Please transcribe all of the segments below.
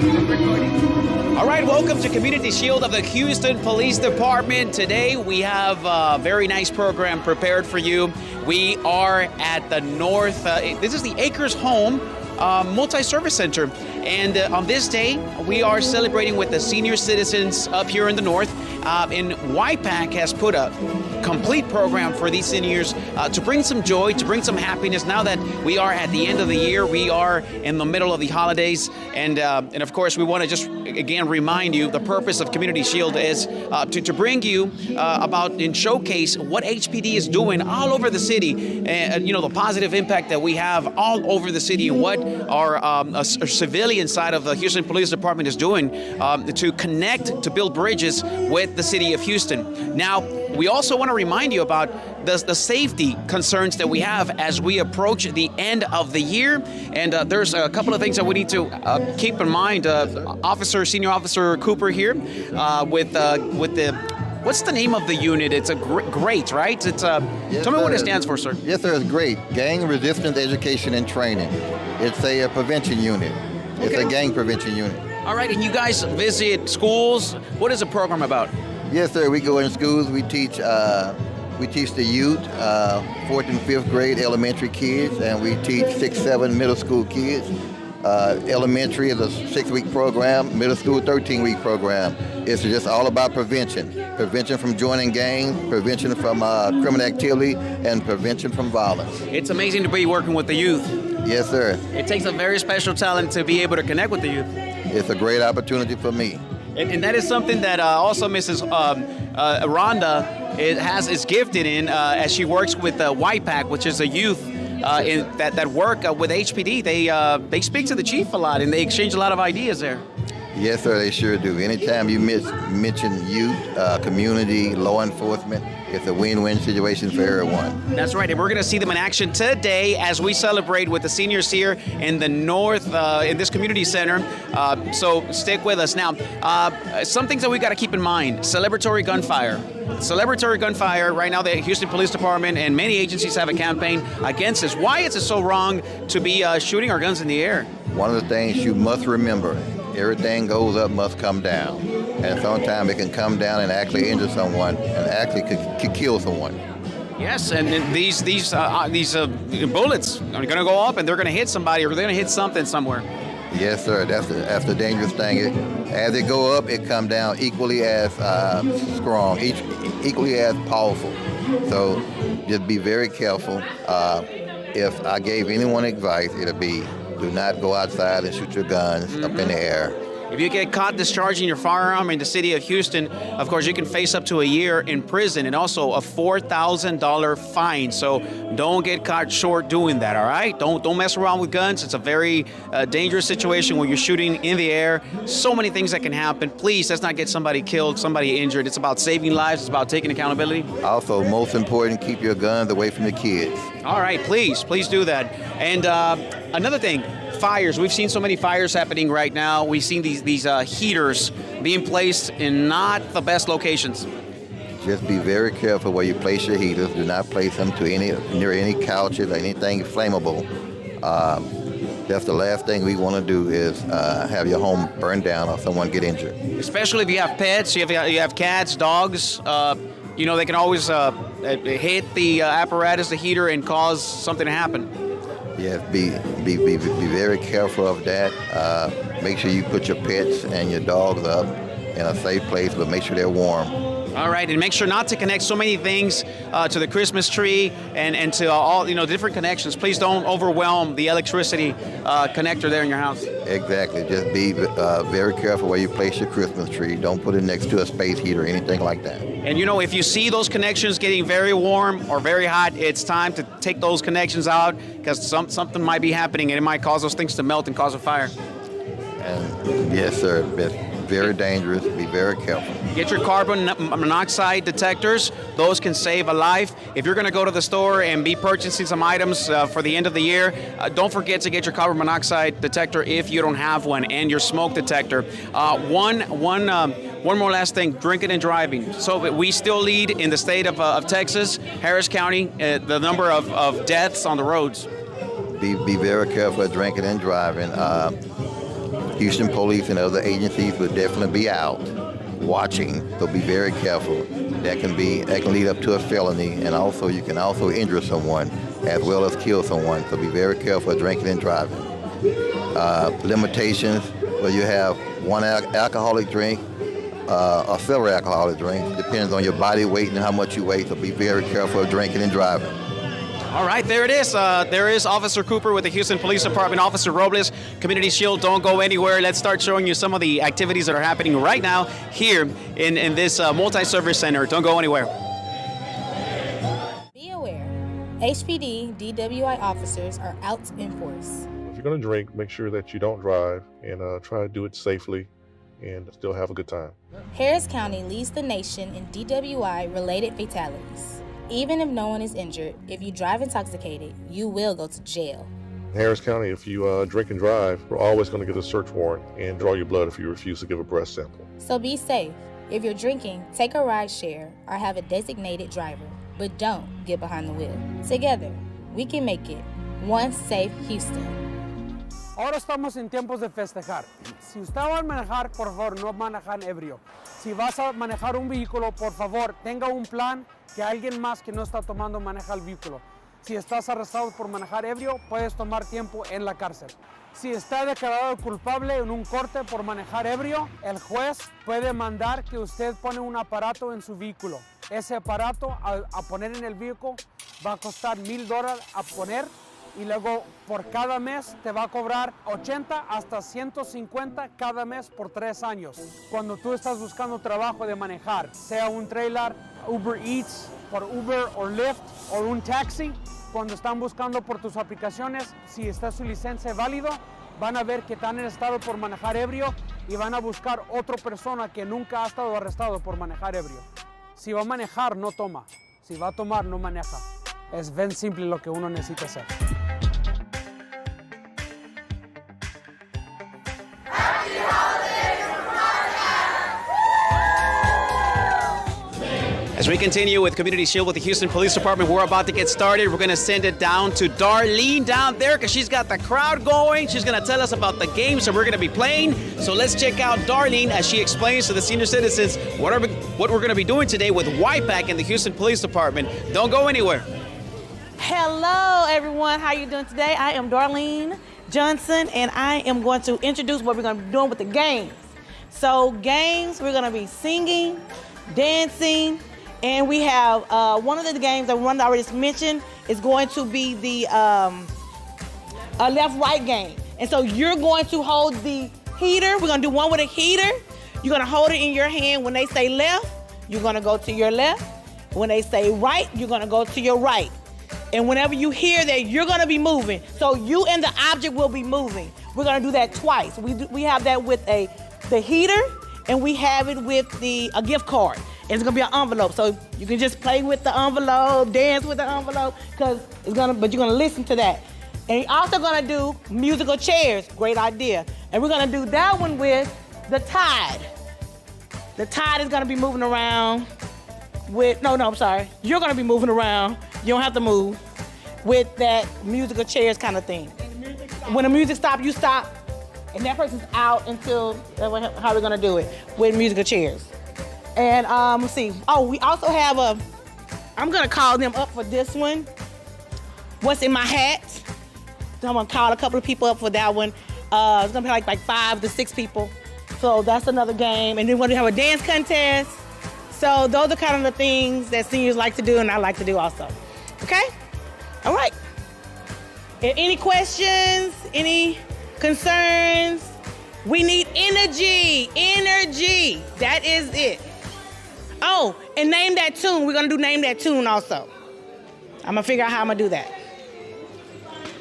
All right, welcome to Community Shield of the Houston Police Department. Today we have a very nice program prepared for you. We are at the North, this is the Acres Home Multi-Service Center. And on this day, we are celebrating with the senior citizens up here in the North. And YPAC has put a complete program for these seniors to bring some joy, to bring some happiness. Now that we are at the end of the year, we are in the middle of the holidays. And of course, we want to just, again, remind you the purpose of Community Shield is to bring you about and showcase what HPD is doing all over the city. And, you know, the positive impact that we have all over the city and what our civilian side of the Houston Police Department is doing to connect, to build bridges with the city of Houston. Now, we also want to remind you about the safety concerns that we have as we approach the end of the year. And there's a couple of things that we need to keep in mind. Senior Officer Cooper here with the, what's the name of the unit? It's a GREAT, right? It's yes, tell me what it stands for, sir. Yes, sir. It's GREAT, Gang Resistance Education and Training. It's a prevention unit. It's a gang prevention unit. All right, and you guys visit schools. What is the program about? Yes, sir. We go in schools. We teach the youth, 4th and 5th grade elementary kids, and we teach 6, 7 middle school kids. Elementary is a 6-week program, middle school 13-week program. It's just all about prevention. Prevention from joining gangs, prevention from criminal activity, and prevention from violence. It's amazing to be working with the youth. Yes, sir. It takes a very special talent to be able to connect with the youth. It's a great opportunity for me. And that is something that also Mrs. Rhonda is gifted in as she works with YPAC, which is a youth that work with HPD. They speak to the chief a lot and they exchange a lot of ideas there. Yes, sir, they sure do. Anytime you mention youth, community, law enforcement, it's a win-win situation for everyone. That's right, and we're going to see them in action today as we celebrate with the seniors here in the North, in this community center. So stick with us. Now, some things that we got to keep in mind: celebratory gunfire. Celebratory gunfire. Right now, the Houston Police Department and many agencies have a campaign against this. Why is it so wrong to be shooting our guns in the air? One of the things you must remember: everything goes up must come down. And sometimes it can come down and actually injure someone and actually could kill someone. Yes, and these bullets are going to go up and they're going to hit somebody or they're going to hit something somewhere. Yes, sir. That's the dangerous thing. As it go up, it come down equally as strong, equally as powerful. So just be very careful. If I gave anyone advice, it'll be: do not go outside and shoot your guns up in the air. If you get caught discharging your firearm in the city of Houston, of course, you can face up to a year in prison and also a $4,000 fine. So don't get caught short doing that, all right? Don't mess around with guns. It's a very dangerous situation when you're shooting in the air. So many things that can happen. Please, let's not get somebody killed, somebody injured. It's about saving lives. It's about taking accountability. Also, most important, keep your guns away from the kids. All right, please do that. And another thing, fires. We've seen so many fires happening right now. We've seen these heaters being placed in not the best locations. Just be very careful where you place your heaters. Do not place them near any couches or anything flammable. That's the last thing we want to do is have your home burned down or someone get injured. Especially if you have pets, you have cats, dogs. You know, they can always hit the apparatus, the heater, and cause something to happen. Yes, be very careful of that. Make sure you put your pets and your dogs up in a safe place, but make sure they're warm. All right, and make sure not to connect so many things to the Christmas tree and to all different connections. Please don't overwhelm the electricity connector there in your house. Exactly. Just be very careful where you place your Christmas tree. Don't put it next to a space heater or anything like that. And if you see those connections getting very warm or very hot, it's time to take those connections out because something might be happening and it might cause those things to melt and cause a fire. And yes, sir. It's very dangerous. Be very careful. Get your carbon monoxide detectors. Those can save a life. If you're going to go to the store and be purchasing some items for the end of the year, don't forget to get your carbon monoxide detector if you don't have one, and your smoke detector. One more last thing, drinking and driving. So we still lead in the state of Texas, Harris County, the number of deaths on the roads. Be very careful of drinking and driving. Houston Police and other agencies will definitely be out watching, so be very careful. That can lead up to a felony, and also you can also injure someone as well as kill someone, so be very careful of drinking and driving. Limitations, where you have one alcoholic drink or several alcoholic drinks, depends on your body weight and how much you weigh, so be very careful of drinking and driving. All right, there it is. There is Officer Cooper with the Houston Police Department, Officer Robles, Community Shield. Don't go anywhere. Let's start showing you some of the activities that are happening right now here in this multi-service center. Don't go anywhere. Be aware, HPD DWI officers are out in force. If you're going to drink, make sure that you don't drive and try to do it safely and still have a good time. Harris County leads the nation in DWI-related fatalities. Even if no one is injured, if you drive intoxicated, you will go to jail. In Harris County, if you drink and drive, we're always going to get a search warrant and draw your blood if you refuse to give a breath sample. So be safe. If you're drinking, take a ride share or have a designated driver, but don't get behind the wheel. Together, we can make it one safe Houston. Ahora estamos en tiempos de festejar. Si usted va a manejar, por favor, no manejan ebrio. Si vas a manejar un vehículo, por favor, tenga un plan que alguien más que no está tomando maneja el vehículo. Si estás arrestado por manejar ebrio, puedes tomar tiempo en la cárcel. Si está declarado culpable en un corte por manejar ebrio, el juez puede mandar que usted pone un aparato en su vehículo. Ese aparato a poner en el vehículo va a costar $1,000 a poner, y luego por cada mes te va a cobrar 80 hasta 150 cada mes por 3 años. Cuando tú estás buscando trabajo de manejar, sea un trailer, Uber Eats, por Uber o Lyft o un taxi, cuando están buscando por tus aplicaciones, si está su licencia válido, van a ver que te han arrestado por manejar ebrio y van a buscar otra persona que nunca ha estado arrestado por manejar ebrio. Si va a manejar, no toma. Si va a tomar, no maneja. Es bien simple lo que uno necesita hacer. As we continue with Community Shield with the Houston Police Department, we're about to get started. We're going to send it down to Darlene down there because she's got the crowd going. She's going to tell us about the games that we're going to be playing. So let's check out Darlene as she explains to the senior citizens what we're going to be doing today with WIPAC in the Houston Police Department. Don't go anywhere. Hello, everyone. How are you doing today? I am Darlene Johnson, and I am going to introduce what we're going to be doing with the games. So games, we're going to be singing, dancing, and we have one of the games that one I already mentioned is going to be the left-right game. And so you're going to hold the heater. We're going to do one with a heater. You're going to hold it in your hand. When they say left, you're going to go to your left. When they say right, you're going to go to your right. And whenever you hear that, you're going to be moving. So you and the object will be moving. We're going to do that twice. We have that with the heater, and we have it with a gift card. It's gonna be an envelope, so you can just play with the envelope, dance with the envelope, but you're gonna listen to that. And you're also gonna do musical chairs, great idea. And we're gonna do that one with the tide. The tide is gonna be moving around I'm sorry. You're gonna be moving around, you don't have to move, with that musical chairs kind of thing. When the music stops, you stop, and that person's out until, how we're gonna do it, with musical chairs. And let's see. Oh, we also have I'm gonna call them up for this one. What's in my hat? So I'm gonna call a couple of people up for that one. It's gonna be like 5 to 6 people. So that's another game. And then we're gonna have a dance contest. So those are kind of the things that seniors like to do and I like to do also. Okay? All right. Any questions? Any concerns? We need energy. Energy. That is it. Oh, and name that tune. We're going to do name that tune also. I'm going to figure out how I'm going to do that.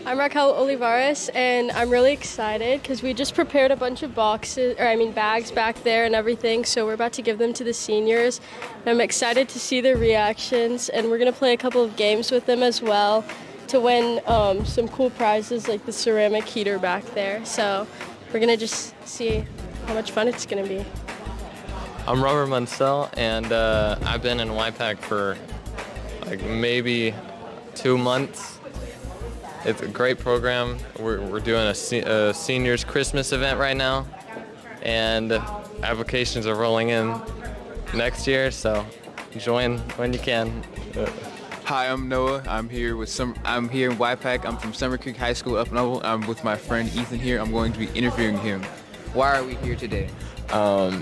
I'm Raquel Olivares, and I'm really excited because we just prepared a bunch of bags back there and everything, so we're about to give them to the seniors. And I'm excited to see their reactions, and we're going to play a couple of games with them as well to win some cool prizes like the ceramic heater back there. So we're going to just see how much fun it's going to be. I'm Robert Munsell, and I've been in WIPAC for like maybe 2 months. It's a great program. We're doing a seniors Christmas event right now, and applications are rolling in next year, so join when you can. Hi, I'm Noah. I'm here in YPAC. I'm from Summer Creek High School up in Noble. I'm with my friend Ethan here. I'm going to be interviewing him. Why are we here today?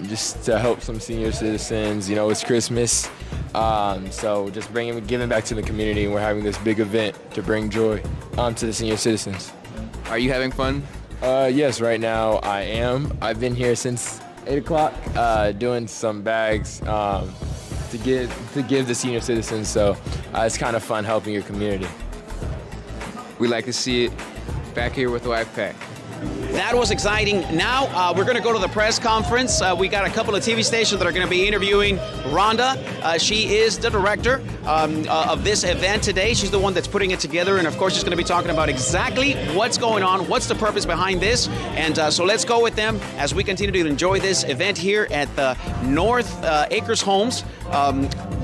Just to help some senior citizens. You know, it's Christmas, so just giving back to the community, and we're having this big event to bring joy to the senior citizens. Are you having fun? Yes, right now I am. I've been here since 8 o'clock doing some bags to give the senior citizens, so it's kind of fun helping your community. We like to see it back here with the YPAC. That was exciting. Now we're going to go to the press conference. We got a couple of TV stations that are going to be interviewing Rhonda. She is the director of this event today. She's the one that's putting it together, and of course she's going to be talking about exactly what's going on, what's the purpose behind this, and so let's go with them as we continue to enjoy this event here at the North Acres Homes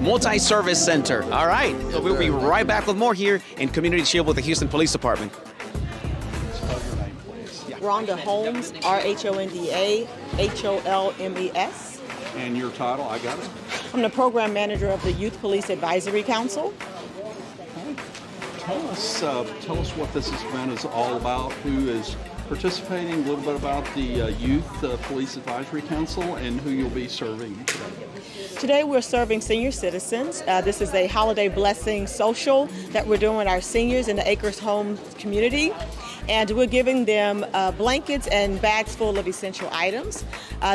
Multi-Service Center. All right, so we'll be right back with more here in Community Shield with the Houston Police Department. Rhonda Holmes, R-H-O-N-D-A, H-O-L-M-E-S. And your title, I got it. I'm the program manager of the Youth Police Advisory Council. Tell us what this event is all about, who is participating, a little bit about the Youth Police Advisory Council, and who you'll be serving today. Today we're serving senior citizens. This is a holiday blessing social that we're doing with our seniors in the Acres Home community. And we're giving them blankets and bags full of essential items.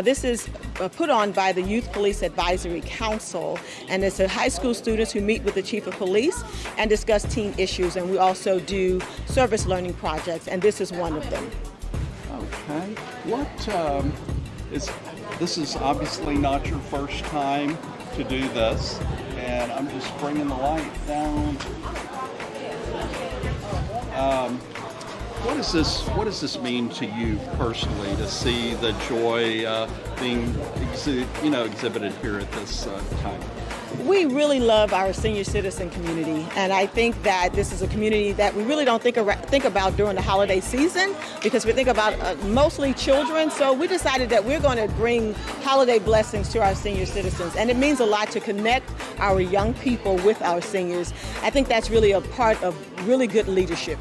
This is put on by the Youth Police Advisory Council, and it's high school students who meet with the Chief of Police and discuss teen issues, and we also do service learning projects, and this is one of them. Okay. This is obviously not your first time to do this, and I'm just bringing the light down. What does this mean to you personally to see the joy being exhibited here at this time? We really love our senior citizen community, and I think that this is a community that we really don't think about during the holiday season, because we think about mostly children. So we decided that we're going to bring holiday blessings to our senior citizens, and it means a lot to connect our young people with our seniors. I think that's really a part of really good leadership.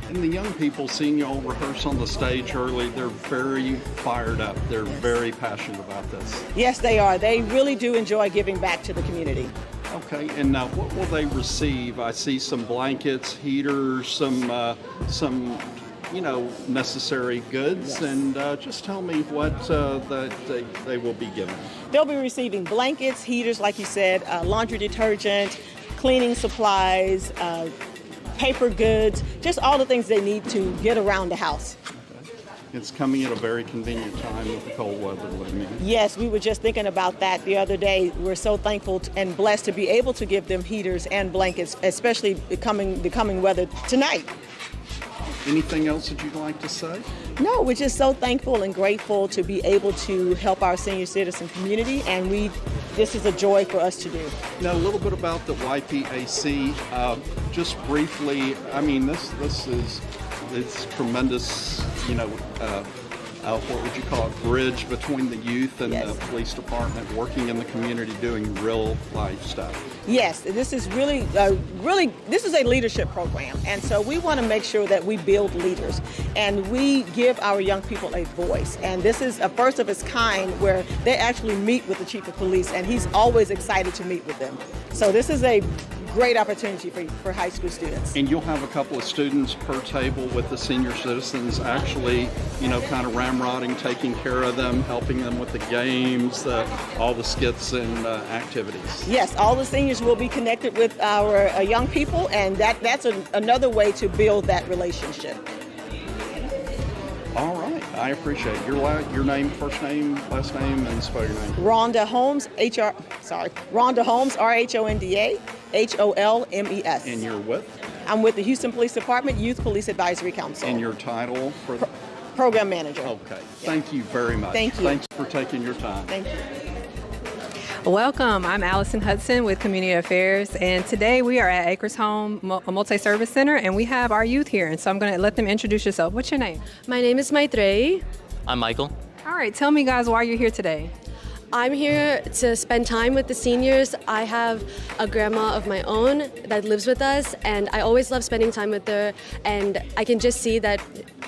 And the young people, seeing you all rehearse on the stage early, they're very fired up. They're very passionate about this. Yes, they are. They really do enjoy giving back to the community. Okay, and now what will they receive? I see some blankets, heaters, some necessary goods, yes. And just tell me what that they will be given. They'll be receiving blankets, heaters, like you said, laundry detergent, cleaning supplies, paper goods, just all the things they need to get around the house. Okay. It's coming at a very convenient time with the cold weather looming. Yes, we were just thinking about that the other day. We're so thankful and blessed to be able to give them heaters and blankets, especially the coming weather tonight. Anything else that you'd like to say? No, we're just so thankful and grateful to be able to help our senior citizen community, and this is a joy for us to do. Now, a little bit about the YPAC, just briefly. I mean, it's tremendous, what would you call it, bridge between the youth and yes. The police department, working in the community, doing real life stuff. Yes, this is really, this is a leadership program, and so we want to make sure that we build leaders, and we give our young people a voice, and this is a first of its kind where they actually meet with the Chief of Police, and he's always excited to meet with them. So this is a great opportunity for high school students. And you'll have a couple of students per table with the senior citizens actually, kind of ramrodding, taking care of them, helping them with the games, all the skits and activities. Yes, all the seniors will be connected with our young people, and that's another way to build that relationship. All right, I appreciate it. Your name, first name, last name, and spell your name. Rhonda Holmes, Rhonda Holmes, R-H-O-N-D-A, H-O-L-M-E-S. And you're with? I'm with the Houston Police Department Youth Police Advisory Council. And your title? Program Manager. Okay, thank you very much. Thank you. Thanks for taking your time. Thank you. Welcome. I'm Allison Hudson with Community Affairs, and today we are at Acres Home Multi-Service Center, and we have our youth here, and so I'm going to let them introduce yourself. What's your name? My name is Maitrey. I'm Michael. All right, tell me guys why you're here today. I'm here to spend time with the seniors. I have a grandma of my own that lives with us, and I always love spending time with her, and I can just see that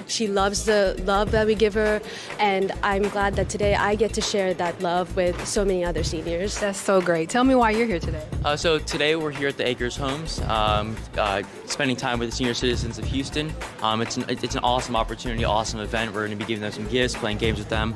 she loves the love that we give her, and I'm glad that today I get to share that love with so many other seniors. That's so great. Tell me why you're here today. So today we're here at the Acres Homes, spending time with the senior citizens of Houston. It's an awesome opportunity, awesome event. We're going to be giving them some gifts, playing games with them.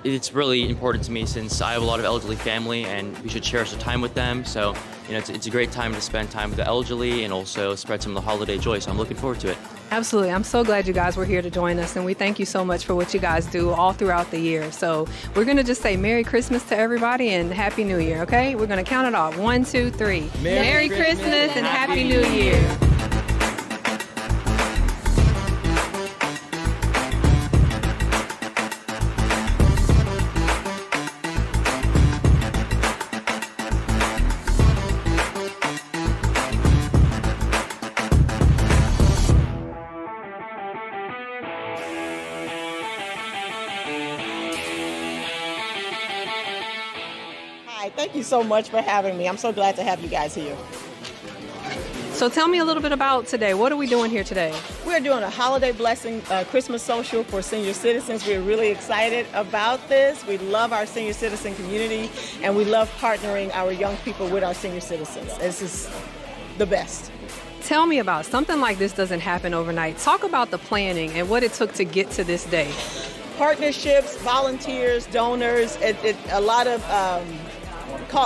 It's really important to me since I have a lot of elderly family and we should cherish the time with them. So, it's a great time to spend time with the elderly and also spread some of the holiday joy. So I'm looking forward to it. Absolutely. I'm so glad you guys were here to join us, and we thank you so much for what you guys do all throughout the year. So we're going to just say Merry Christmas to everybody and Happy New Year, okay? We're going to count it off. 1, 2, 3. Merry Christmas and Happy New Year. Thank you so much for having me. I'm so glad to have you guys here. So tell me a little bit about today. What are we doing here today? We're doing a holiday blessing Christmas social for senior citizens. We're really excited about this. We love our senior citizen community, and we love partnering our young people with our senior citizens. This is the best. Tell me about something like this doesn't happen overnight. Talk about the planning and what it took to get to this day. Partnerships, volunteers, donors, a lot of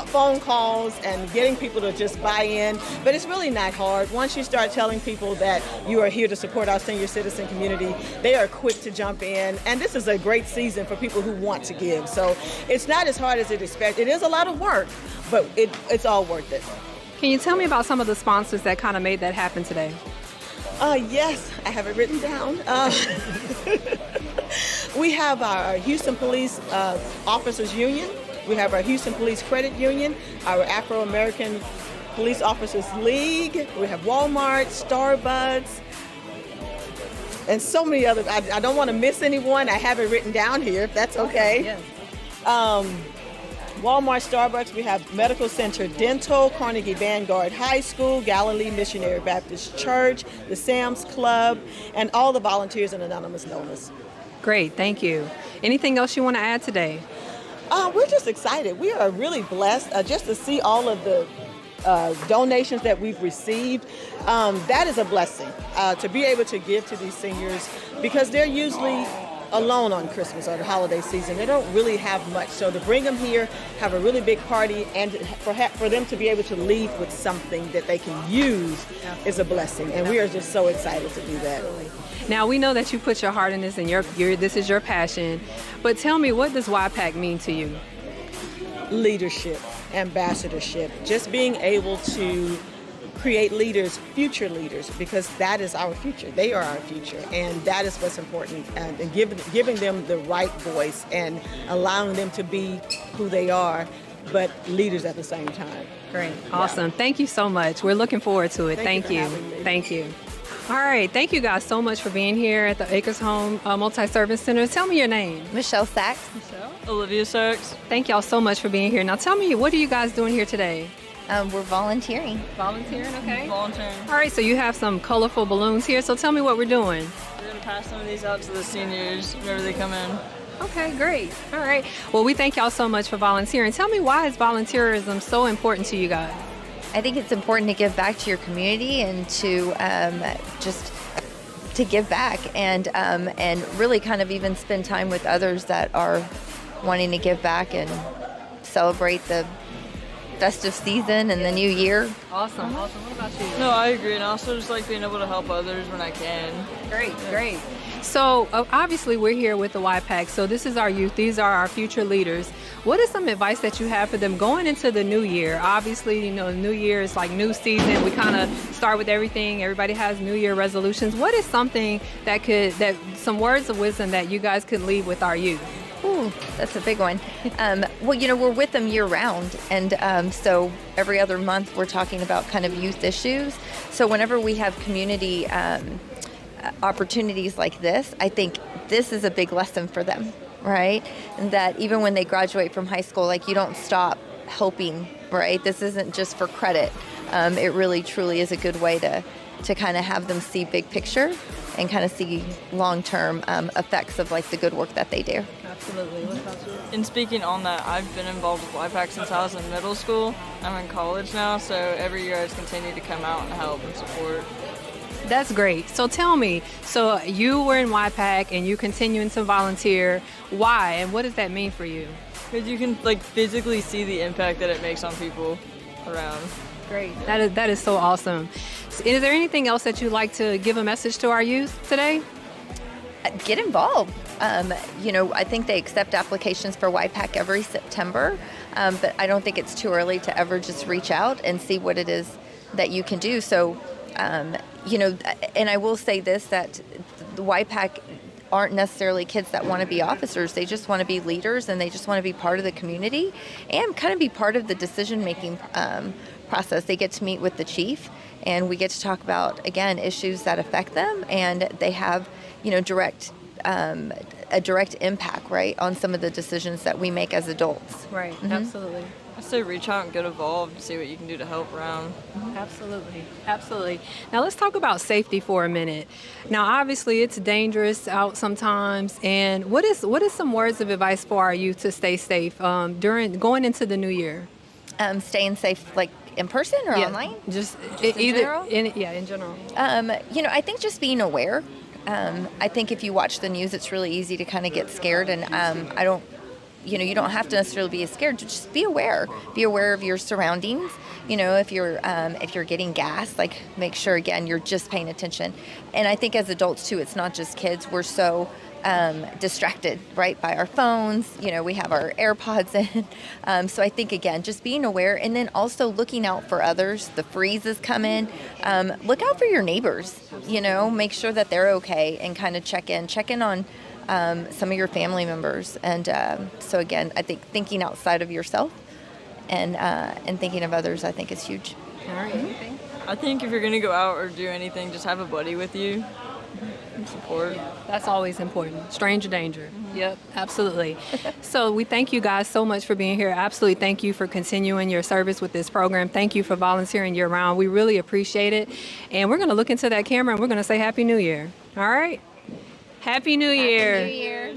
phone calls and getting people to just buy in, but it's really not hard. Once you start telling people that you are here to support our senior citizen community, they are quick to jump in, and this is a great season for people who want to give. So it's not as hard as you'd expect. It is a lot of work, but it's all worth it. Can you tell me about some of the sponsors that kind of made that happen today? Yes, I have it written down. We have our Houston Police Officers Union. We have our Houston Police Credit Union, our Afro-American Police Officers League. We have Walmart, Starbucks, and so many other. I don't want to miss anyone. I have it written down here, if that's okay. Yes. Walmart, Starbucks, we have Medical Center Dental, Carnegie Vanguard High School, Galilee Missionary Baptist Church, the Sam's Club, and all the volunteers and anonymous donors. Great, thank you. Anything else you want to add today? We're just excited. We are really blessed just to see all of the donations that we've received. That is a blessing to be able to give to these seniors because they're usually alone on Christmas or the holiday season. They don't really have much. So to bring them here, have a really big party, and for them to be able to leave with something that they can use is a blessing. And we are just so excited to do that. Now, we know that you put your heart in this and this is your passion, but tell me, what does YPAC mean to you? Leadership, ambassadorship, just being able to create leaders, future leaders, because that is our future. They are our future, and that is what's important, and giving them the right voice and allowing them to be who they are, but leaders at the same time. Great. Awesome. Yeah. Thank you so much. We're looking forward to it. Thank you. Thank you. All right. Thank you guys so much for being here at the Acres Home Multi-Service Center. Tell me your name. Michelle Sachs. Michelle. Olivia Sachs. Thank y'all so much for being here. Now tell me, what are you guys doing here today? We're volunteering. Volunteering, okay. Volunteering. All right, so you have some colorful balloons here. So tell me what we're doing. We're going to pass some of these out to the seniors whenever they come in. Okay, great. All right. Well, we thank y'all so much for volunteering. Tell me, why is volunteerism so important to you guys? I think it's important to give back to your community and to just to give back and really kind of even spend time with others that are wanting to give back and celebrate the festive season and the new year. Awesome. What about you? No, I agree, and I also just like being able to help others when I can. Great. So obviously we're here with the YPAC, so this is our youth, these are our future leaders. What is some advice that you have for them going into the new year? Obviously, New Year is like new season. We kind of start with everything. Everybody has New Year resolutions. What is something some words of wisdom that you guys could leave with our youth? Ooh, that's a big one. Well, we're with them year round. And so every other month we're talking about kind of youth issues. So whenever we have community opportunities like this, I think this is a big lesson for them, right? And that even when they graduate from high school, like, you don't stop helping, right? This isn't just for credit. It really, truly is a good way to kind of have them see big picture and kind of see long-term effects of, like, the good work that they do. Absolutely. What about you? And speaking on that, I've been involved with YPAC since I was in middle school. I'm in college now, so every year I just continue to come out and help and support. That's great. So tell me, so you were in YPAC and you continuing to volunteer. Why, and what does that mean for you? Because you can, like, physically see the impact that it makes on people around. Great. That is so awesome. Is there anything else that you'd like to give a message to our youth today? Get involved. I think they accept applications for YPAC every September, but I don't think it's too early to ever just reach out and see what it is that you can do. So, and I will say this, that the YPAC aren't necessarily kids that want to be officers. They just want to be leaders, and they just want to be part of the community and kind of be part of the decision-making process. They get to meet with the chief, and we get to talk about, again, issues that affect them, and they have, a direct impact, right, on some of the decisions that we make as adults. Right, Mm-hmm. Absolutely. I say reach out and get involved, see what you can do to help around. Absolutely. Now let's talk about safety for a minute. Now obviously it's dangerous out sometimes, and what is some words of advice for our youth to stay safe during going into the new year? Staying safe, like in person or online? Just in either general? in general. I think just being aware. I think if you watch the news, it's really easy to kind of get scared, and you don't have to necessarily be scared. Just be aware. Be aware of your surroundings. If you're getting gas, like, make sure, again, you're just paying attention. And I think as adults too, it's not just kids. We're so distracted, right, by our phones. We have our AirPods in. So I think, again, just being aware, and then also looking out for others. The freeze is coming. Look out for your neighbors. Make sure that they're okay, and kind of check in on some of your family members. And so again, I think thinking outside of yourself and thinking of others, I think, is huge. All right. Anything? I think if you're going to go out or do anything, just have a buddy with you and support. That's always important. Stranger danger. Yep, absolutely. So we thank you guys so much for being here. Absolutely thank you for continuing your service with this program. Thank you for volunteering year round. We really appreciate it. And we're going to look into that camera and we're going to say Happy New Year. All right? Happy New Year. Happy New Year.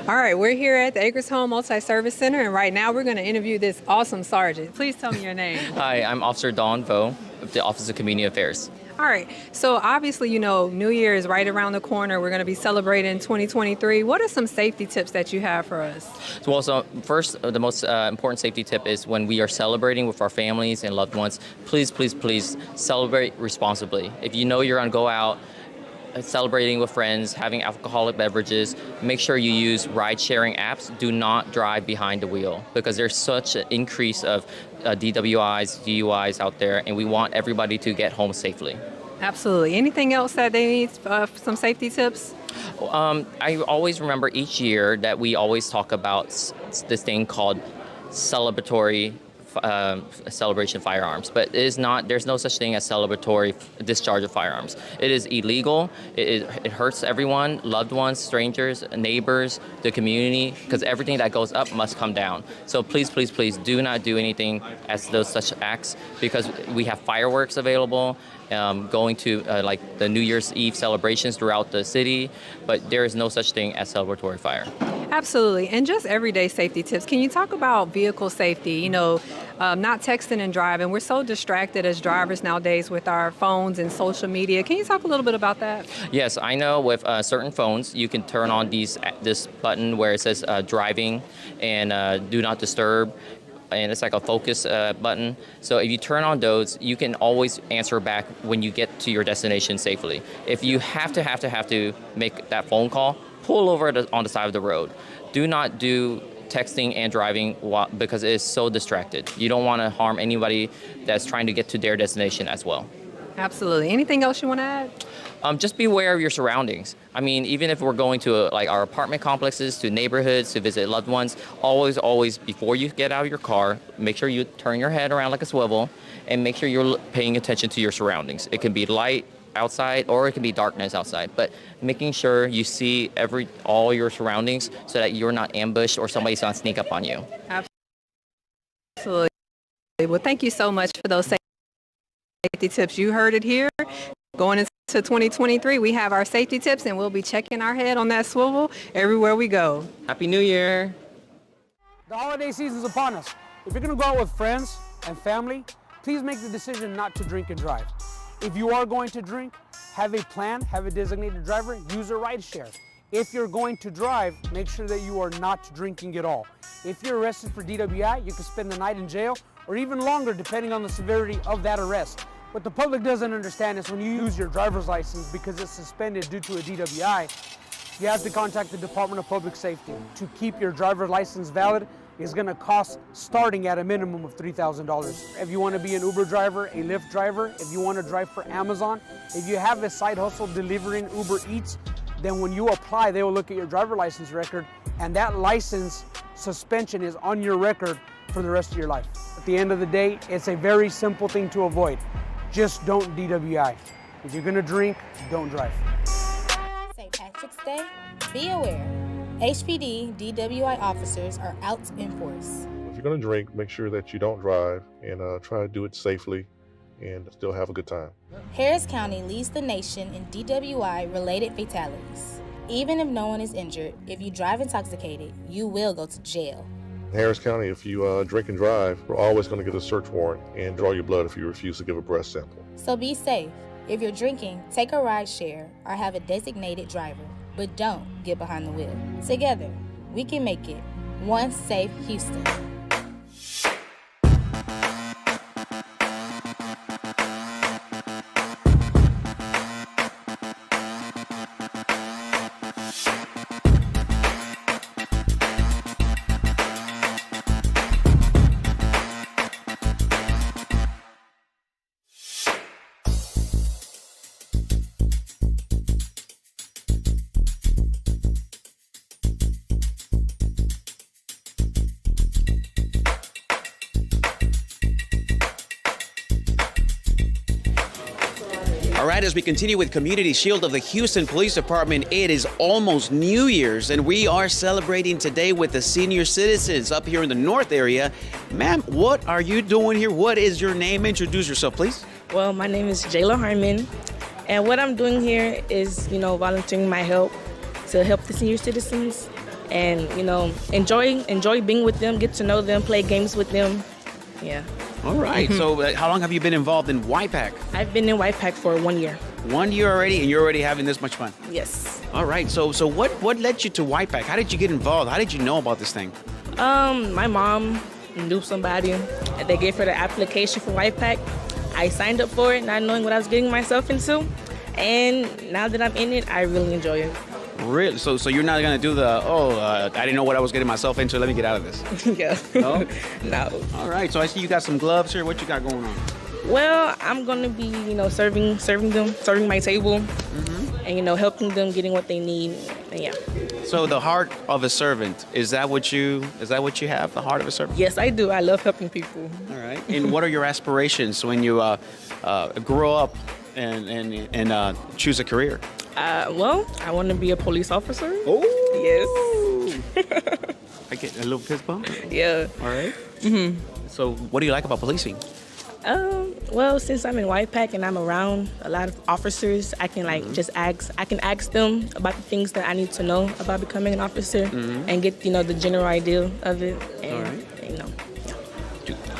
All right, we're here at the Acres Home Multi-Service Center, and right now we're going to interview this awesome sergeant. Please tell me your name. Hi, I'm Officer Don Vo of the Office of Community Affairs. All right, so obviously, New Year is right around the corner. We're going to be celebrating 2023. What are some safety tips that you have for us? So first, the most important safety tip is when we are celebrating with our families and loved ones, please celebrate responsibly. If you know you're going to go out, celebrating with friends, having alcoholic beverages, make sure you use ride-sharing apps. Do not drive behind the wheel, because there's such an increase of DWIs, DUIs out there, and we want everybody to get home safely. Absolutely. Anything else that they need, some safety tips? I always remember each year that we always talk about this thing called celebratory celebration firearms, but there's no such thing as celebratory discharge of firearms. It is illegal. It hurts everyone, loved ones, strangers, neighbors, the community, because everything that goes up must come down. So please do not do anything as those such acts, because we have fireworks available, going to like the New Year's Eve celebrations throughout the city, but there is no such thing as celebratory fire. Absolutely. And just everyday safety tips. Can you talk about vehicle safety? Not texting and driving. We're so distracted as drivers nowadays with our phones and social media. Can you talk a little bit about that? Yes, I know with certain phones, you can turn on this button where it says driving and do not disturb. And it's like a focus button. So if you turn on those, you can always answer back when you get to your destination safely. If you have to make that phone call, pull over on the side of the road. Do not do texting and driving because it is so distracted. You don't want to harm anybody that's trying to get to their destination as well. Absolutely. Anything else you want to add? just be aware of your surroundings. I mean, even if we're going to like our apartment complexes, to neighborhoods, to visit loved ones, always, before you get out of your car, make sure you turn your head around like a swivel and make sure you're paying attention to your surroundings. It can be light outside or it can be darkness outside, but making sure you see all your surroundings so that you're not ambushed or somebody's gonna sneak up on you. Absolutely. Well, thank you so much for those safety tips. You heard it here. Going into 2023, we have our safety tips and we'll be checking our head on that swivel everywhere we go. Happy New Year. The holiday season's upon us. If you're gonna go out with friends and family, please make the decision not to drink and drive. If you are going to drink, have a plan, have a designated driver, use a rideshare. If you're going to drive, make sure that you are not drinking at all. If you're arrested for DWI, you can spend the night in jail or even longer depending on the severity of that arrest. What the public doesn't understand is when you use your driver's license because it's suspended due to a DWI, you have to contact the Department of Public Safety. To keep your driver's license valid is going to cost starting at a minimum of $3,000. If you want to be an Uber driver, a Lyft driver, if you want to drive for Amazon, if you have a side hustle delivering Uber Eats, then when you apply, they will look at your driver's license record and that license suspension is on your record for the rest of your life. At the end of the day, it's a very simple thing to avoid. Just don't DWI. If you're going to drink, don't drive. St. Patrick's Day, be aware. HPD DWI officers are out in force. If you're going to drink, make sure that you don't drive and try to do it safely and still have a good time. Harris County leads the nation in DWI-related fatalities. Even if no one is injured, if you drive intoxicated, you will go to jail. In Harris County, if you drink and drive, we're always going to get a search warrant and draw your blood if you refuse to give a breath sample. So be safe. If you're drinking, take a ride share or have a designated driver, but don't get behind the wheel. Together, we can make it one safe Houston. All right, as we continue with Community Shield of the Houston Police Department, it is almost New Year's, and we are celebrating today with the senior citizens up here in the North area. Ma'am, what are you doing here? What is your name? Introduce yourself, please. Well, my name is Jayla Harmon, and what I'm doing here is, volunteering my help to help the senior citizens and, enjoy being with them, get to know them, play games with them. Yeah. All right. So how long have you been involved in YPAC? I've been in YPAC for 1 year. 1 year already, and you're already having this much fun? Yes. All right. So what led you to YPAC? How did you get involved? How did you know about this thing? My mom knew somebody, and they gave her the application for YPAC. I signed up for it, not knowing what I was getting myself into, and now that I'm in it, I really enjoy it. Really? So you're not gonna do I didn't know what I was getting myself into. Let me get out of this. Yeah. No. No. All right. So I see you got some gloves here. What you got going on? Well, I'm gonna be, serving my table, and helping them getting what they need. And yeah. So the heart of a servant, is that what you have? The heart of a servant? Yes, I do. I love helping people. All right. And what are your aspirations when you grow up and choose a career? Well, I want to be a police officer. Oh. Yes. I get a little fist bump? Yeah. All right. So what do you like about policing? Well, since I'm in YPAC and I'm around a lot of officers, I can ask them about the things that I need to know about becoming an officer and get, the general idea of it. And, all right.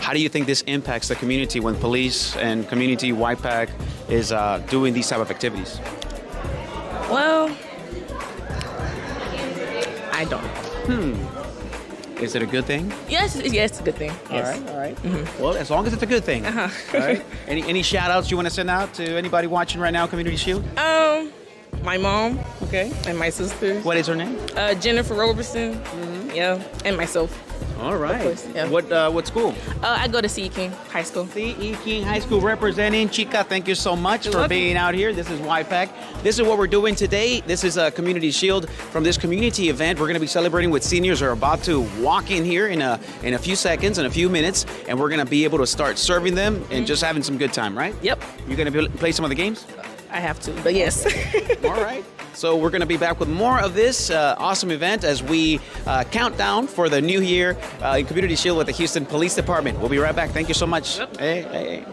How do you think this impacts the community when police and community YPAC is doing these type of activities? Well, I don't. Is it a good thing? Yes, it's a good thing. Yes. All right. Well, as long as it's a good thing. All right. Any shout outs you want to send out to anybody watching right now, Community Shield? My mom. Okay. And my sisters. What is her name? Jennifer Roberson. Yeah. And myself. All right. Of course, yeah. What school? I go to C.E. King High School. C.E. King High School representing. Chica, thank you so much You're for welcome. being out here. This is YPAC. This is what we're doing today. This is a community shield from this community event. We're going to be celebrating with seniors who are about to walk in here in a few seconds, in a few minutes, and we're going to be able to start serving them and just having some good time, right? Yep. You're going to play some of the games? I have to, but yes. All right. So we're going to be back with more of this awesome event as we count down for the new year in Community Shield with the Houston Police Department. We'll be right back. Thank you so much. Yep. Hey.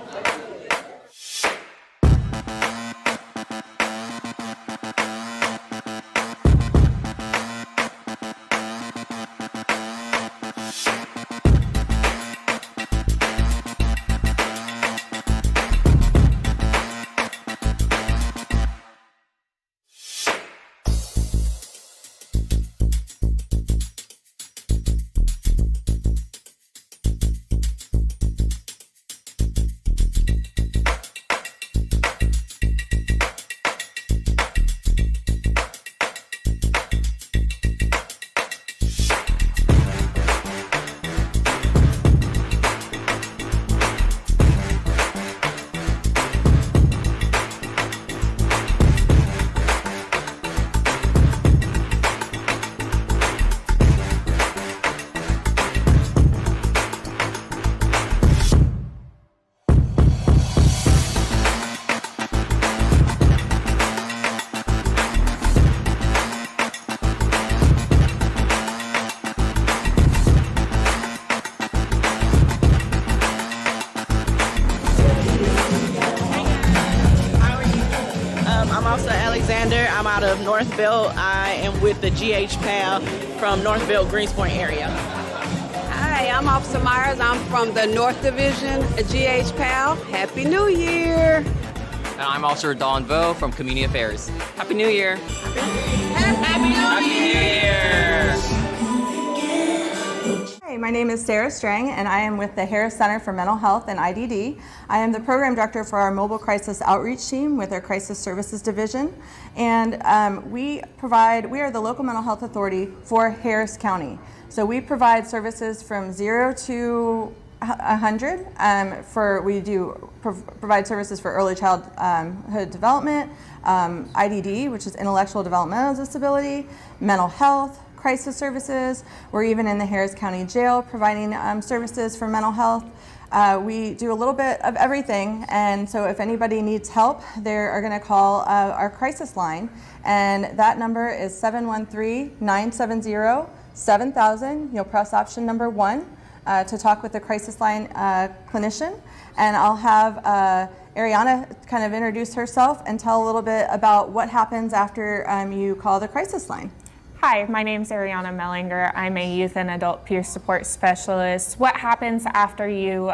I'm also Alexander. I'm out of Northville. I am with the GH PAL from Northville, Greenspoint area. Hi, I'm Officer Myers. I'm from the North Division, GH PAL. Happy New Year. And I'm Officer Don Vo from Community Affairs. Happy New Year. Happy New Year. Hi, my name is Sarah Strang, and I am with the Harris Center for Mental Health and IDD. I am the program director for our Mobile Crisis Outreach Team with our Crisis Services Division. And we are the local mental health authority for Harris County. So we provide services from 0 to 100. We do provide services for early childhood development, IDD, which is intellectual developmental disability, mental health, crisis services. We're even in the Harris County Jail providing services for mental health. We do a little bit of everything, and so if anybody needs help, they are going to call our crisis line, and that number is 713-970-7000. You'll press option number 1 to talk with the crisis line clinician, and I'll have Ariana kind of introduce herself and tell a little bit about what happens after you call the crisis line. Hi, my name is Ariana Mellinger. I'm a youth and adult peer support specialist. What happens after you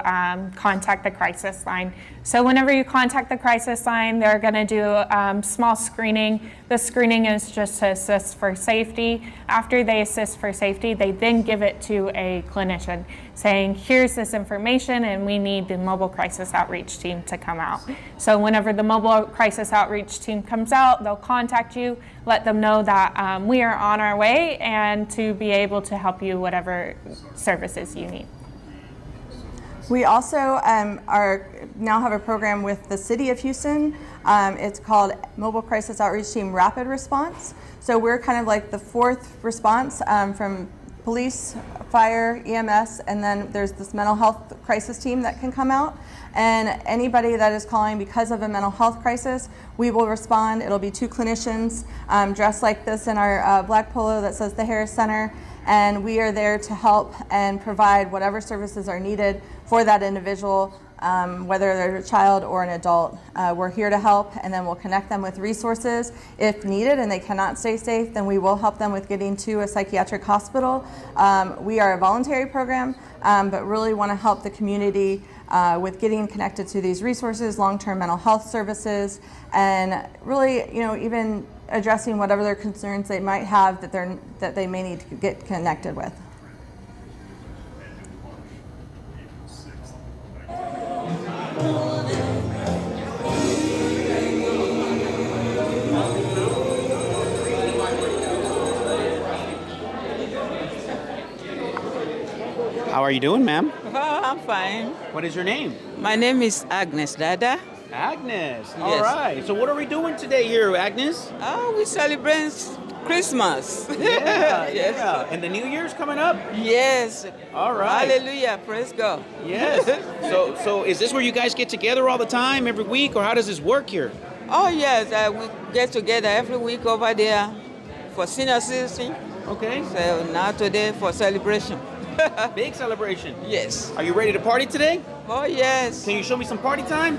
contact the crisis line? So whenever you contact the crisis line, they're going to do small screening. The screening is just to assist for safety. After they assist for safety, they then give it to a clinician saying, here's this information and we need the mobile crisis outreach team to come out. So whenever the mobile crisis outreach team comes out, they'll contact you, let them know that we are on our way and to be able to help you whatever services you need. We also now have a program with the City of Houston. It's called Mobile Crisis Outreach Team Rapid Response. So we're kind of like the fourth response from police, fire, EMS, and then there's this mental health crisis team that can come out. And anybody that is calling because of a mental health crisis, we will respond. It'll be 2 clinicians dressed like this in our black polo that says the Harris Center. And we are there to help and provide whatever services are needed for that individual, whether they're a child or an adult. We're here to help, and then we'll connect them with resources if needed and they cannot stay safe. Then we will help them with getting to a psychiatric hospital. We are a voluntary program, but really want to help the community with getting connected to these resources, long-term mental health services, and really, even addressing whatever their concerns they might have that they may need to get connected with. How are you doing, ma'am? Oh, I'm fine. What is your name? My name is Agnes Dada. Agnes. All Yes. right. So what are we doing today here, Agnes? Oh, we celebrate Christmas. Yeah, Yes. yeah. And the New Year's coming up? Yes. All right. Hallelujah. Praise God. Yes. So is this where you guys get together all the time, every week, or how does this work here? Oh, yes. We get together every week over there for senior citizen. Okay. So now today for celebration. Big celebration. Yes. Are you ready to party today? Oh, yes. Can you show me some party time?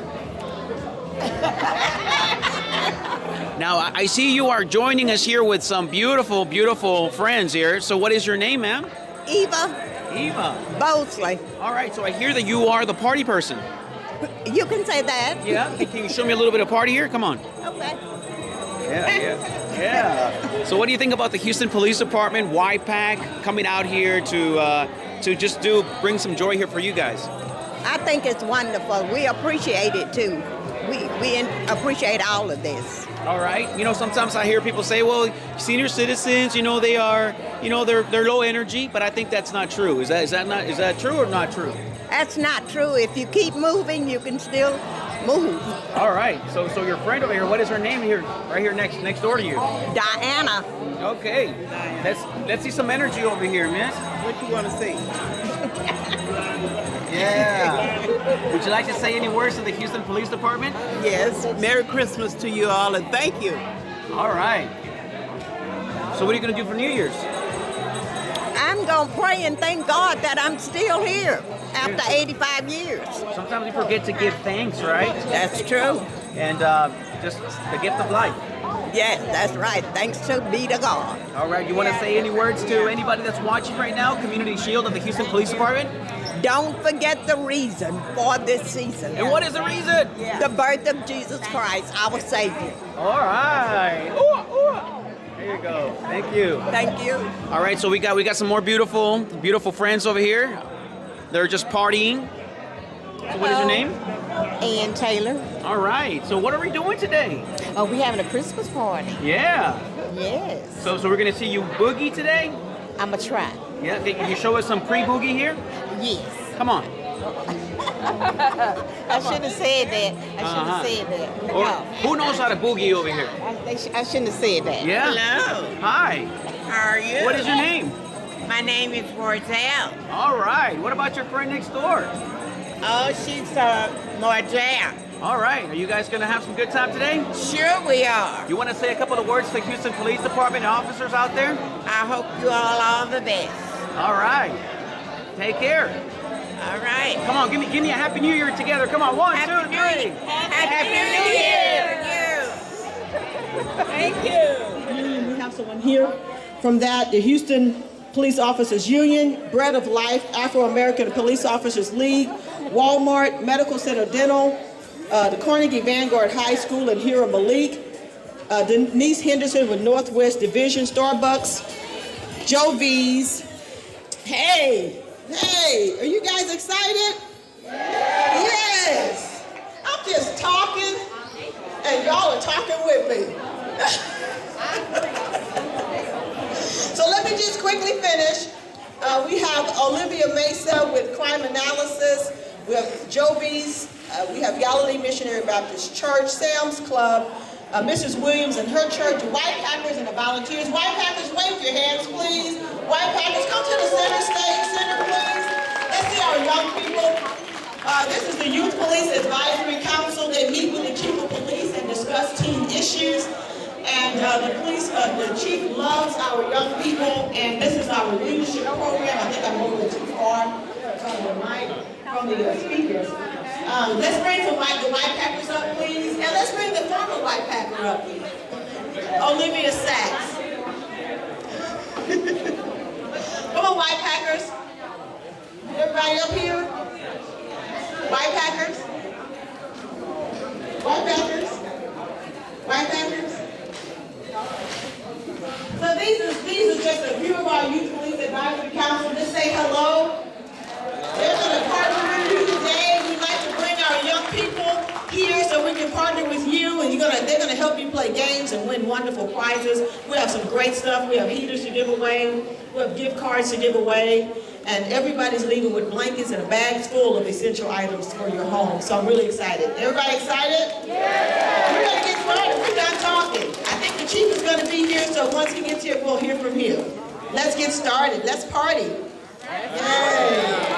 Now, I see you are joining us here with some beautiful, beautiful friends here. So what is your name, ma'am? Eva Eva. Bosley. All right, so I hear that you are the party person. You can say that. Yeah? Can you show me a little bit of party here? Come on. Okay. Yeah. So what do you think about the Houston Police Department, YPAC, coming out here to just bring some joy here for you guys? I think it's wonderful. We appreciate it too. We appreciate all of this. All right. You know, sometimes I hear people say, well, senior citizens, you know, they are, you know, they're low energy, but I think that's not true. Is that true or not true? That's not true. If you keep moving, you can still move. All right. So your friend over here, what is her name here? Right here next door to you. Diana. Okay. Let's see some energy over here, miss. What you want to see? Yeah. Would you like to say any words to the Houston Police Department? Yes. Merry Christmas to you all and thank you. All right. So what are you going to do for New Year's? I'm going to pray and thank God that I'm still here after 85 years. Sometimes we forget to give thanks, right? That's true. And just the gift of life. Yes, that's right. Thanks be to God. All right. You want to say any words to anybody that's watching right now? Community Shield of the Houston Police Department? Don't forget the reason for this season. And what is the reason? The birth of Jesus Christ, our Savior. All right. There you go. Thank you. Thank you. All right, so we got some more beautiful friends over here. They're just partying. So what is your name? Ann Taylor. All right. So what are we doing today? Oh, we're having a Christmas party. Yeah. Yes. So we're gonna see you boogie today? I'm gonna try. Yeah. Can you show us some pre-boogie here? Yes. Come on. I shouldn't have said that. Or, who knows how to boogie over here? I shouldn't have said that. Yeah? Hello. Hi. How are you? What is your name? My name is Mordell. All right. What about your friend next door? Oh, she's Mordell. All right. Are you guys going to have some good time today? Sure we are. You want to say a couple of words to the Houston Police Department officers out there? I hope you all the best. All right. Take care. All right. Come on, give me a Happy New Year together. Come on, 1, 2, 3. Happy New Year. Thank you. We have someone here from the Houston Police Officers Union, Bread of Life, Afro-American Police Officers League, Walmart, Medical Center Dental, the Carnegie Vanguard High School, and Hira Malik, Denise Henderson with Northwest Division, Starbucks, Joe V's. Hey, are you guys excited? Yes. I'm just talking, and y'all are talking with me. So let me just quickly finish. We have Olivia Mesa with Crime Analysis. We have Joby's. We have Galilee Missionary Baptist Church, Sam's Club, Mrs. Williams and her church, White Packers and the volunteers. White Packers, wave your hands, please. White Packers, come to the center, please. Let's see our young people. This is the Youth Police Advisory Council. They meet with the chief of police and discuss teen issues. And the chief loves our young people, and this is our leadership program. I think I'm moving too far from the speakers. Let's bring the White Packers up, please. And let's bring the former White Packer up. Olivia Sachs. Come on, White Packers. Everybody up here? White Packers? White Packers? White Packers? So these are just a few of our Youth Police Advisory Council. Just say hello. They're going to partner with you today. We'd like to bring our young people here so we can partner with you, and they're going to help you play games and win wonderful prizes. We have some great stuff. We have heaters to give away. We have gift cards to give away. and everybody's leaving with blankets and bags full of essential items for your home. So I'm really excited. Everybody excited? Yeah! We're gonna get started. We're not talking. I think the chief is gonna be here, so once he gets here, we'll hear from him. Let's get started. Let's party. Yay!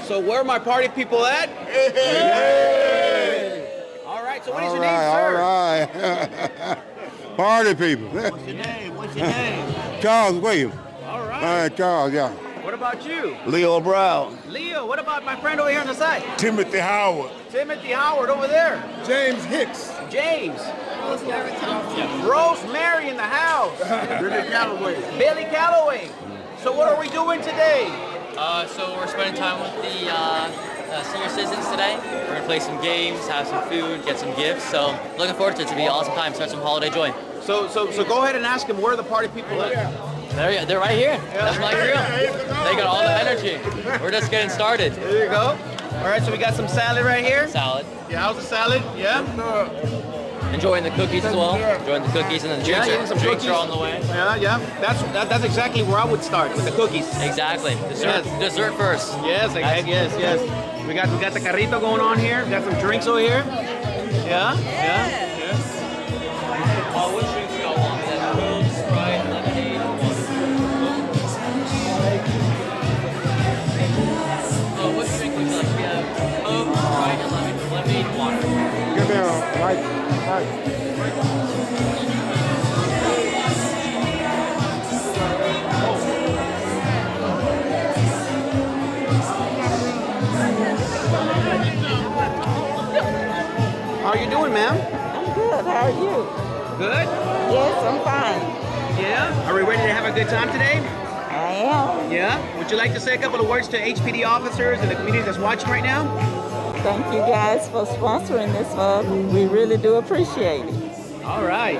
So where are my party people at? Hey! All right, so what is your name, sir? All right. Party people. What's your name? What's your name? Charles Williams. All right. Charles, yeah. What about you? Leo Brown. Leo, what about my friend over here on the side? Timothy Howard. Timothy Howard over there. James Hicks. James. Rosemary in the house. Billy Calloway. Billy Calloway. So what are we doing today? So we're spending time with the senior citizens today. We're going to play some games, have some food, get some gifts. So looking forward to it. To be an awesome time, start some holiday joy. So go ahead and ask them where are the party people at. They're right here. That's my crew. They got all the energy. We're just getting started. There you go. All right, so we got some salad right here. Salad. Yeah, how's the salad? Yeah. Enjoying the cookies as well. Enjoying the cookies and the drinks. Yeah, some drinks cookies. are on the way. Yeah. That's exactly where I would start, with the cookies. Exactly. Dessert first. Yes. We got the carrito going on here. We got some drinks over here. Yeah. Which drinks do y'all want? We have Coke, Sprite, lemonade, what drink would you like? We have Coke, Sprite, and lemonade, water. Give me a light. How are you doing, ma'am? I'm good. How are you? Good? Yes, I'm fine. Yeah? Are we ready to have a good time today? I am. Yeah? Would you like to say a couple of words to HPD officers and the community that's watching right now? Thank you guys for sponsoring this for us. We really do appreciate it. All right.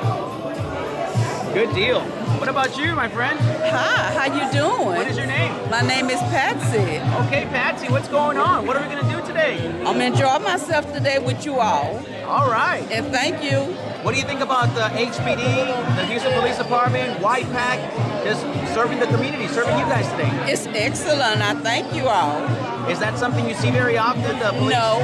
Good deal. What about you, my friend? Hi, how you doing? What is your name? My name is Patsy. Okay, Patsy, what's going on? What are we going to do today? I'm enjoying myself today with you all. All right. And thank you. What do you think about the HPD, the Houston Police Department, White Pack, just serving the community, serving you guys today? It's excellent. I thank you all. Is that something you see very often, the police? No.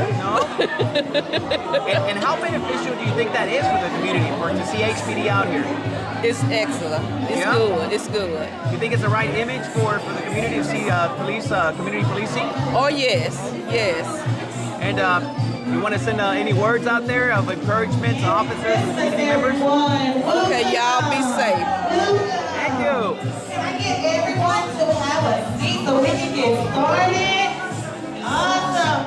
And how beneficial do you think that is for the community, to see HPD out here? It's excellent. It's good. It's good. You think it's the right image for the community to see community policing? Oh, yes. And you want to send any words out there of encouragement to officers and community members? Okay, y'all be safe. Thank you. Can I get everyone to have a seat so we can get started? Awesome.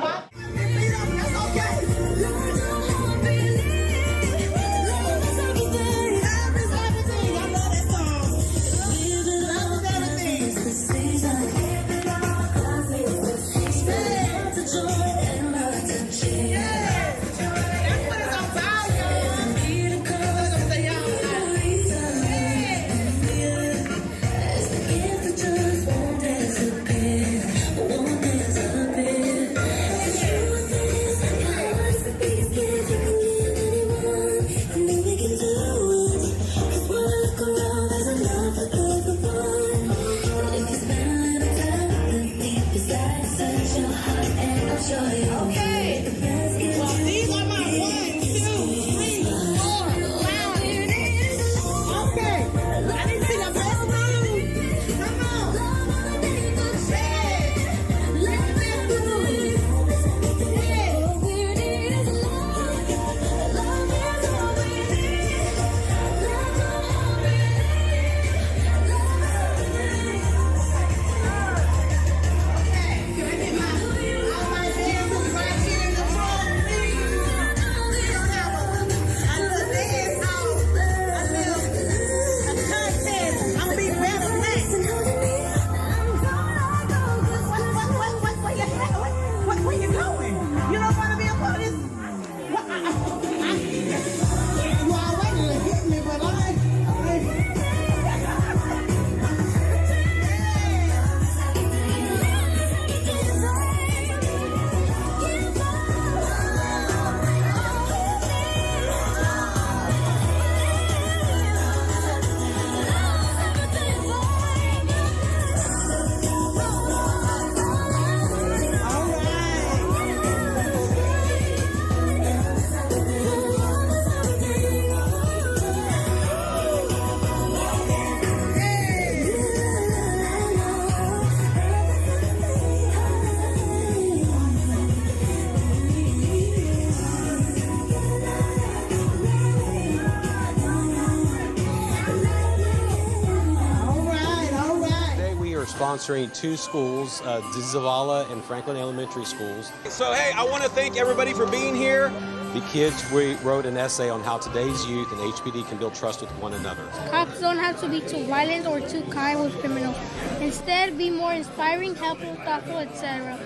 sponsoring 2 schools, Zavala and Franklin Elementary Schools. So, hey, I want to thank everybody for being here. The kids wrote an essay on how today's youth and HPD can build trust with one another. Cops don't have to be too violent or too kind with criminals. Instead, be more inspiring, helpful, thoughtful, etc.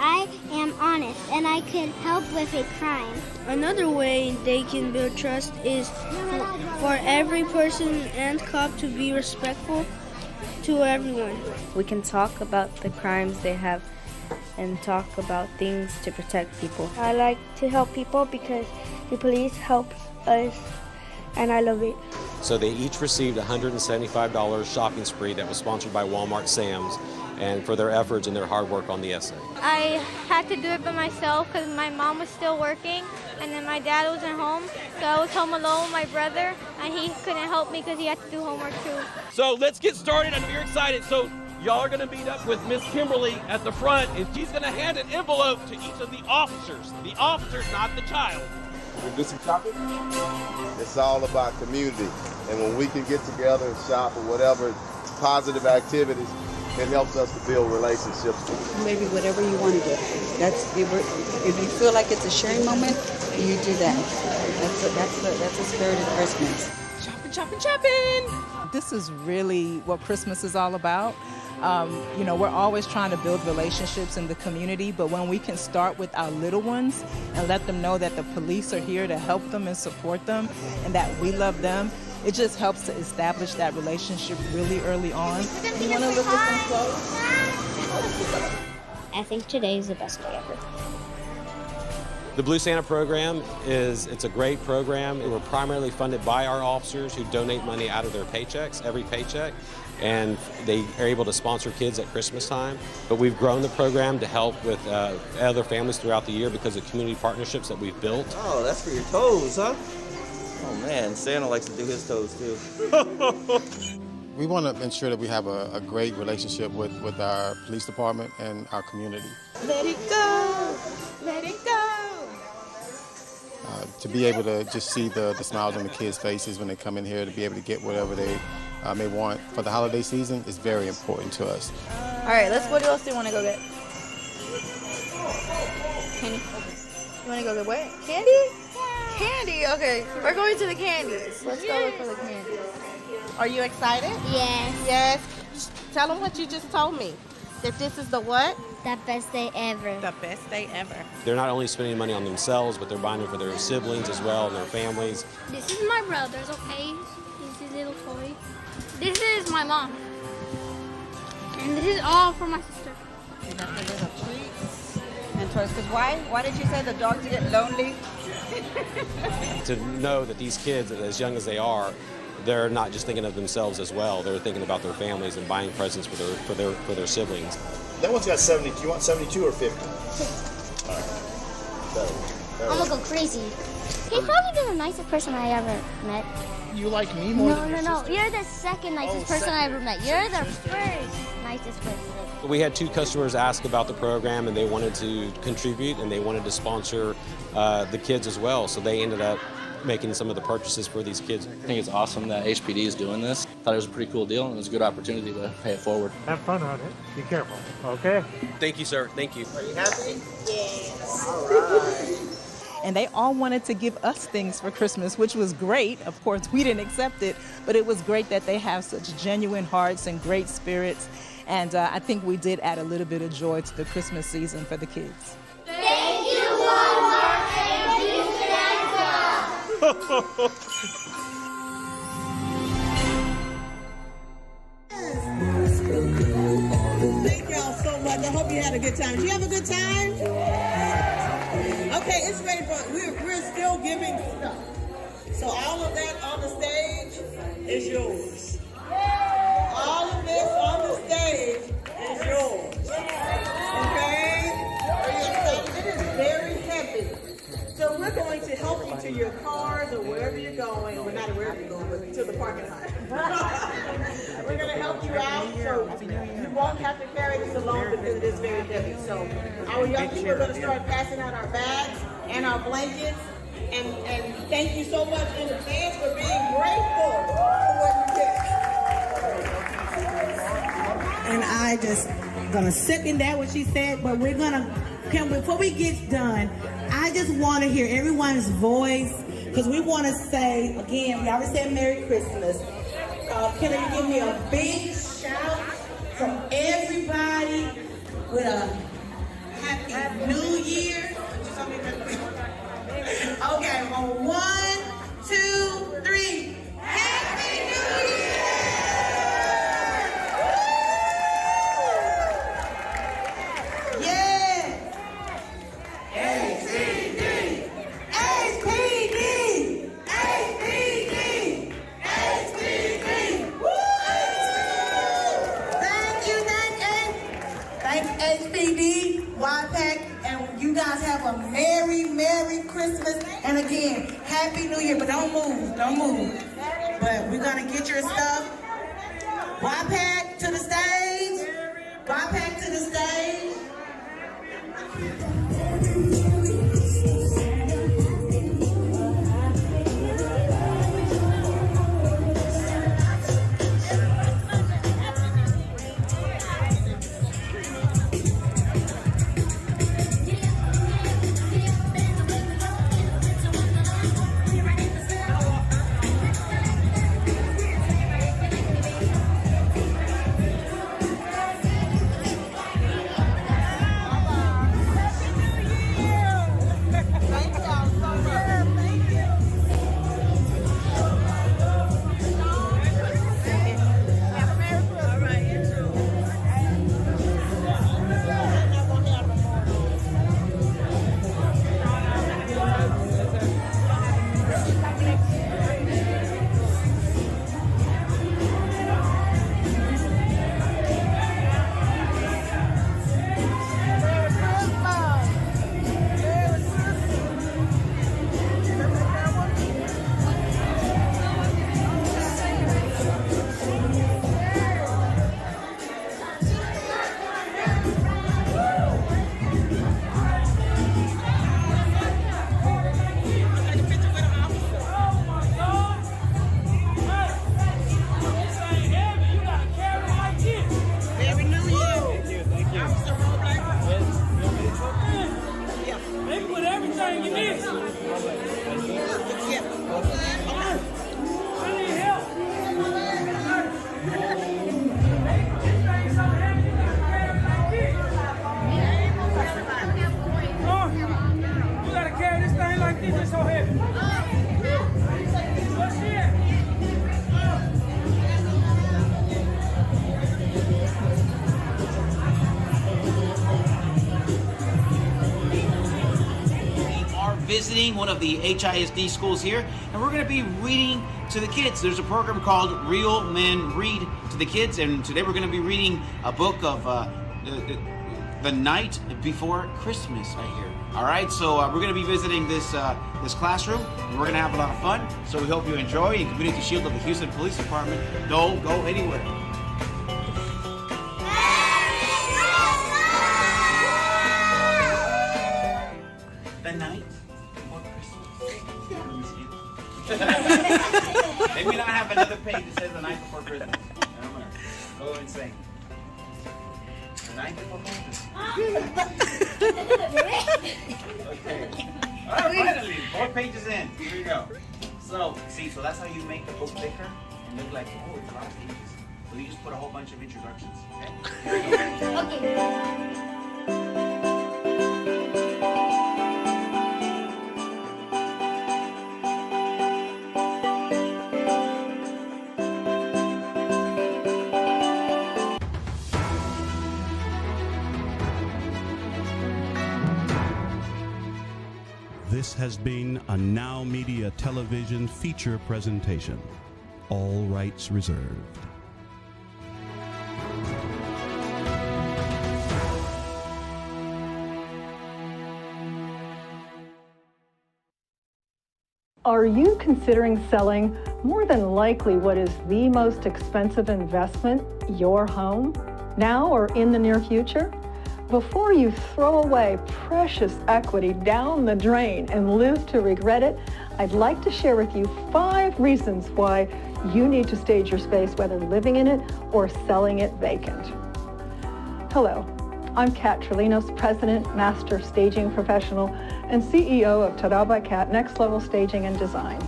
I am honest and I could help with a crime. Another way they can build trust is for every person and cop to be respectful to everyone. We can talk about the crimes they have and talk about things to protect people. I like to help people because the police helps us and I love it. So they each received a $175 shopping spree that was sponsored by Walmart Sam's, and for their efforts and their hard work on the essay. I had to do it by myself because my mom was still working and then my dad wasn't home. So I was home alone with my brother and he couldn't help me because he had to do homework too. So let's get started. I'm very excited. So y'all are going to meet up with Miss Kimberly at the front, and she's going to hand an envelope to each of the officers. The officers, not the child. We do some shopping. It's all about community. And when we can get together and shop or whatever positive activities, it helps us to build relationships. Maybe whatever you want to do. If you feel like it's a sharing moment, you do that. That's the spirit of Christmas. Shopping, shopping, shopping. This is really what Christmas is all about. You know, we're always trying to build relationships in the community, but when we can start with our little ones and let them know that the police are here to help them and support them and that we love them, it just helps to establish that relationship really early on. You want to look at some clothes? I think today is the best day ever. The Blue Santa program it's a great program. We're primarily funded by our officers who donate money out of their paychecks, every paycheck, and they are able to sponsor kids at Christmas time. But we've grown the program to help with other families throughout the year because of community partnerships that we've built. Oh, that's for your toes, huh? Oh man, Santa likes to do his toes too. We want to ensure that we have a great relationship with our police department and our community. Let it go, let it go. To be able to just see the smiles on the kids' faces when they come in here, to be able to get whatever they may want for the holiday season is very important to us. All right, what else do you want to go get? Candy. You want to go get what? Candy? Candy, okay. We're going to the candies. Let's go look for the candies. Are you excited? Yes. Yes. Tell them what you just told me. That this is the what? The best day ever. The best day ever. They're not only spending money on themselves, but they're buying them for their siblings as well and their families. This is my brother's, okay? This is a little toy. This is my mom. And this is all for my sister. You got the little treats and toys. Because why did you say the dogs get lonely? To know that these kids, as young as they are, they're not just thinking of themselves as well. They're thinking about their families and buying presents for their siblings. That one's got 70. Do you want 72 or 50? All right. I'm gonna go crazy. He's probably been the nicest person I ever met. You like me more than your No. sister? You're the second nicest person I ever met. You're the first nicest person. We had 2 customers ask about the program, and they wanted to contribute, and they wanted to sponsor the kids as well. So they ended up making some of the purchases for these kids. I think it's awesome that HPD is doing this. Thought it was a pretty cool deal, and it was a good opportunity to pay it forward. Have fun on it. Be careful, okay? Thank you, sir. Thank you. Are you happy? Yes. All right. And they all wanted to give us things for Christmas, which was great. Of course, we didn't accept it, but it was great that they have such genuine hearts and great spirits. And I think we did add a little bit of joy to the Christmas season for the kids. Thank you, Walmart and Blue Santa. Thank y'all so much. I hope you had a good time. Did you have a good time? Okay, it's ready for, we're still giving stuff. So all of that on the stage is yours. All of this on the stage is yours. Okay? Are you excited? It is very heavy. So we're going to help you to your cars or wherever you're going. Well, not wherever you're going, but to the parking lot. We're going to help you out so you won't have to carry this alone because it is very heavy. So our young people are going to start passing out our bags and our blankets. And thank you so much in advance for being grateful for what you did. And I just gonna second that what she said, but before we get done, I just want to hear everyone's voice, because we want to say, again, we already said Merry Christmas. Can you give me a big shout from everybody with a Happy New Year? Okay, on 1, 2, 3. Happy New Year! Yeah! ACD! APD! APD! APD! Woo! Thank you, thank HPD, YPAC, and you guys have a Merry Christmas, and again, Happy New Year, but don't move, but we're gonna get your stuff. YPAC to the stage, YPAC to the stage. Visiting one of the HISD schools here, and we're going to be reading to the kids. There's a program called Real Men Read to the Kids, and today we're going to be reading a book of the night before Christmas, I hear. All right, so we're going to be visiting this classroom, and we're going to have a lot of fun. So we hope you enjoy. And Community Shield of the Houston Police Department, don't go anywhere. The night before Christmas. Maybe not have another page that says the night before Christmas. I'm gonna go insane. The night before Christmas. Okay. All right, finally, 4 pages in. Here we go. So, see, so that's how you make the book thicker and look like, oh, it's a lot of pages. So you just put a whole bunch of introductions. Okay. Here we go. Okay. This has been a NowMedia television feature presentation. All rights reserved. Are you considering selling more than likely what is the most expensive investment, your home, now or in the near future? Before you throw away precious equity down the drain and live to regret it, I'd like to share with you 5 reasons why you need to stage your space, whether living in it or selling it vacant. Hello, I'm Kat Trelinos, President, Master Staging Professional, and CEO of Ta-Da by Kat, Next Level Staging and Design.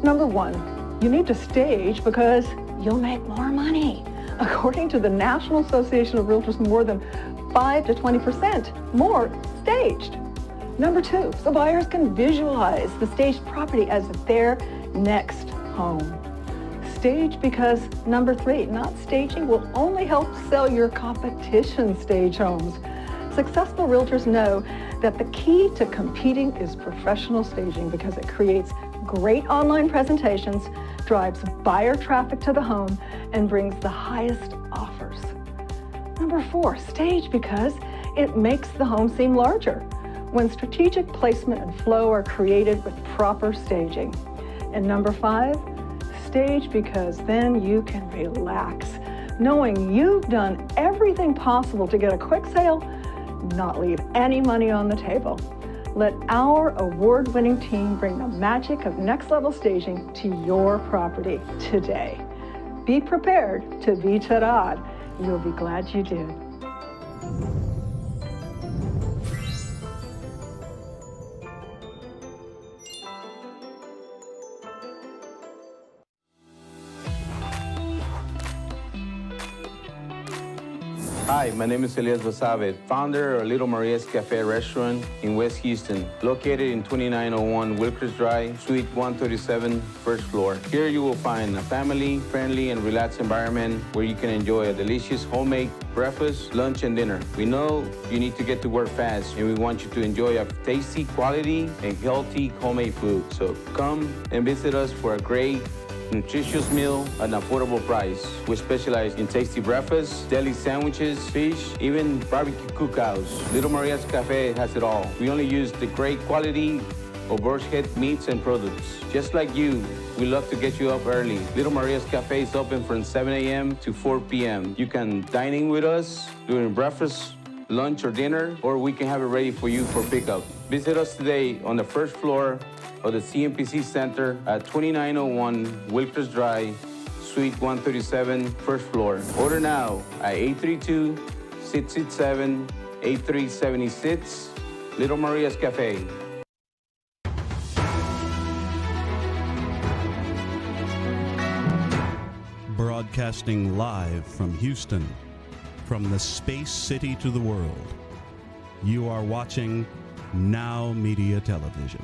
Number 1, you need to stage because you'll make more money. According to the National Association of Realtors, more than 5 to 20% more staged. Number 2, so buyers can visualize the staged property as their next home. Stage because, number 3, not staging will only help sell your competition stage homes. Successful realtors know that the key to competing is professional staging because it creates great online presentations, drives buyer traffic to the home, and brings the highest offers. Number 4, stage because it makes the home seem larger when strategic placement and flow are created with proper staging. And number 5, stage because then you can relax, knowing you've done everything possible to get a quick sale, not leave any money on the table. Let our award-winning team bring the magic of next-level staging to your property today. Be prepared to be ta-da'd. You'll be glad you did. Hi, my name is Elias Basabe, founder of Little Maria's Cafe restaurant in West Houston, located in 2901 Wilkers Drive, Suite 137, first floor. Here you will find a family-friendly and relaxed environment where you can enjoy a delicious homemade breakfast, lunch, and dinner. We know you need to get to work fast, and we want you to enjoy a tasty, quality, and healthy homemade food. So come and visit us for a great, nutritious meal at an affordable price. We specialize in tasty breakfasts, deli sandwiches, fish, even barbecue cookouts. Little Maria's Cafe has it all. We only use the great quality of Boar's Head meats and products. Just like you, we love to get you up early. Little Maria's Cafe is open from 7 a.m. to 4 p.m. You can dine in with us during breakfast, lunch, or dinner, or we can have it ready for you for pickup. Visit us today on the first floor of the CMPC Center at 2901 Wilkers Drive, Suite 137, first floor. Order now at 832-667-8376, Little Maria's Cafe. Broadcasting live from Houston, from the space city to the world. You are watching NowMedia Television.